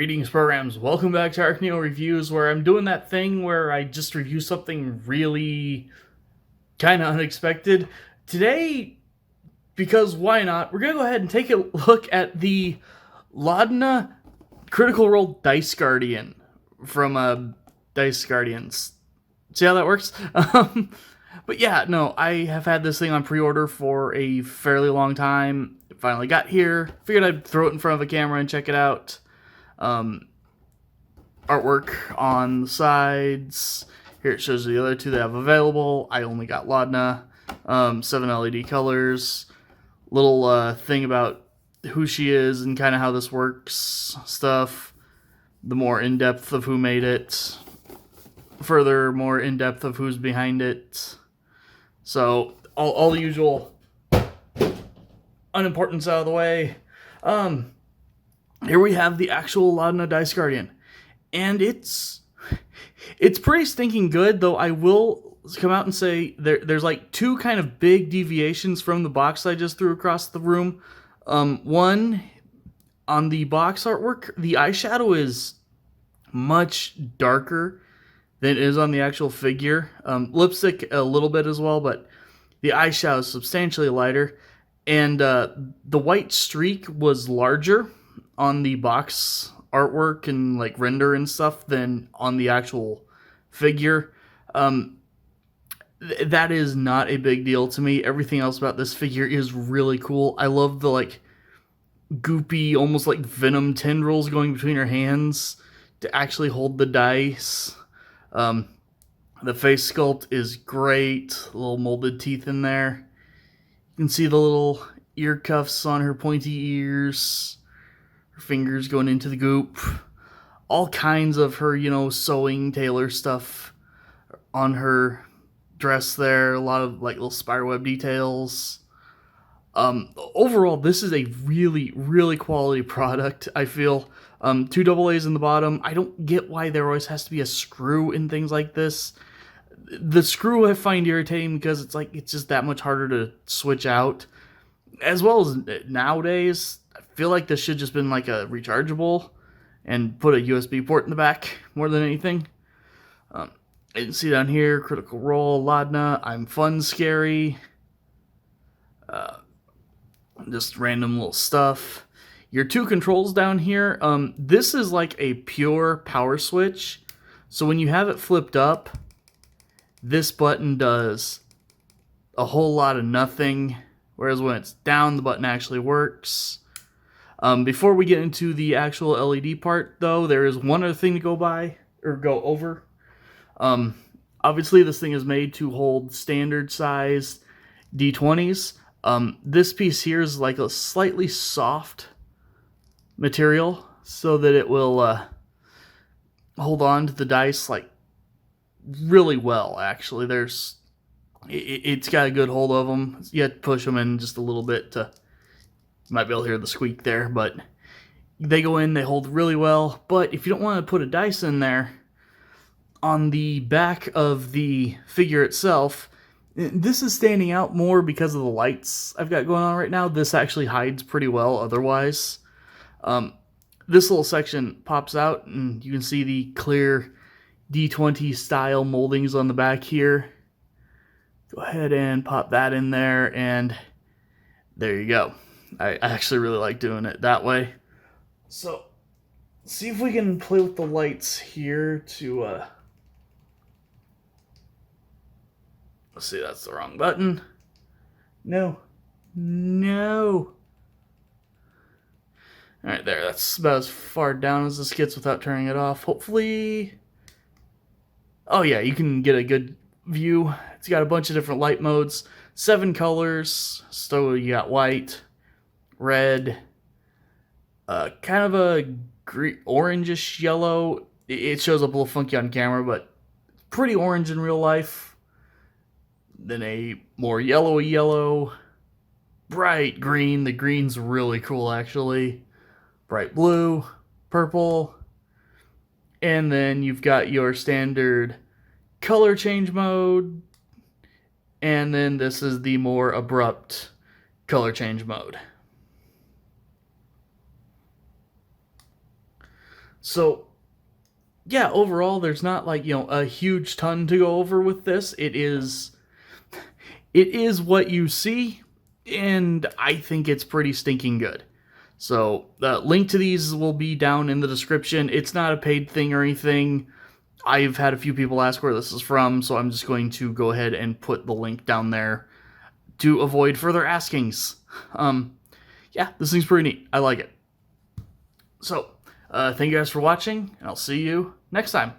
Greetings, programs. Welcome back to ArcNeo Reviews, where I'm doing that thing where I just review something really kind of unexpected. Today, because why not, we're going to go ahead and take a look at the Laudna Critical Role Dice Guardian from Dice Guardians. See how that works? But yeah, no, I have had this thing on pre-order for a fairly long time. It finally got here. Figured I'd throw it in front of a camera and check it out. Artwork on the sides. Here it shows the other two that I have available. I only got Laudna. 7 LED colors. Little thing about who she is and kind of how this works stuff. The more in-depth of who made it. Further, more in-depth of who's behind it. So, all the usual unimportance out of the way. Here we have the actual Laudna Dice Guardian. And it's pretty stinking good, though I will come out and say there's like two kind of big deviations from the box I just threw across the room. One, on the box artwork, the eyeshadow is much darker than it is on the actual figure. Lipstick a little bit as well, but the eyeshadow is substantially lighter. And the white streak was larger on the box artwork and like render and stuff than on the actual figure. That is not a big deal to me. Everything else about this figure is really cool. I love the like goopy, almost like venom tendrils going between her hands to actually hold the dice. The face sculpt is great. Little molded teeth in there. You can see the little ear cuffs on her pointy ears. Her fingers going into the goop. All kinds of her, sewing tailor stuff on her dress there. A lot of like little spiderweb details. Overall, this is a really, really quality product, I feel. 2 AA's in the bottom. I don't get why there always has to be a screw in things like this. The screw I find irritating because it's just that much harder to switch out. As well as nowadays, I feel like this should just been like a rechargeable and put a USB port in the back more than anything. You can see down here, Critical Role, Laudna, I'm Fun Scary. Just random little stuff. Your 2 controls down here, this is like a pure power switch. So when you have it flipped up, this button does a whole lot of nothing. Whereas when it's down, the button actually works. Before we get into the actual LED part, though, there is one other thing to go over. Obviously, this thing is made to hold standard size D20s. This piece here is like a slightly soft material so that it will hold on to the dice like really well. Actually, it's got a good hold of them. You have to push them in just a little bit you might be able to hear the squeak there, but they go in, they hold really well. But if you don't want to put a dice in there, on the back of the figure itself, this is standing out more because of the lights I've got going on right now. This actually hides pretty well otherwise. This little section pops out, and you can see the clear D20 style moldings on the back here. Go ahead and pop that in there, and there you go. I actually really like doing it that way. So, see if we can play with the lights here to, let's see, that's the wrong button. No. Alright, there, that's about as far down as this gets without turning it off. Hopefully, oh yeah, you can get a good view. It's got a bunch of different light modes, 7 colors. So you got white, red, kind of a orangish yellow. It shows up a little funky on camera, but pretty orange in real life. Then a more yellowy yellow, bright green. The green's really cool actually. Bright blue, purple, and then you've got your standard color change mode, and then this is the more abrupt color change mode. So yeah, overall, there's not like, a huge ton to go over with this. It is what you see, and I think it's pretty stinking good. So the link to these will be down in the description. It's not a paid thing or anything. I've had a few people ask where this is from, so I'm just going to go ahead and put the link down there to avoid further askings. Yeah, this thing's pretty neat. I like it. So, thank you guys for watching, and I'll see you next time.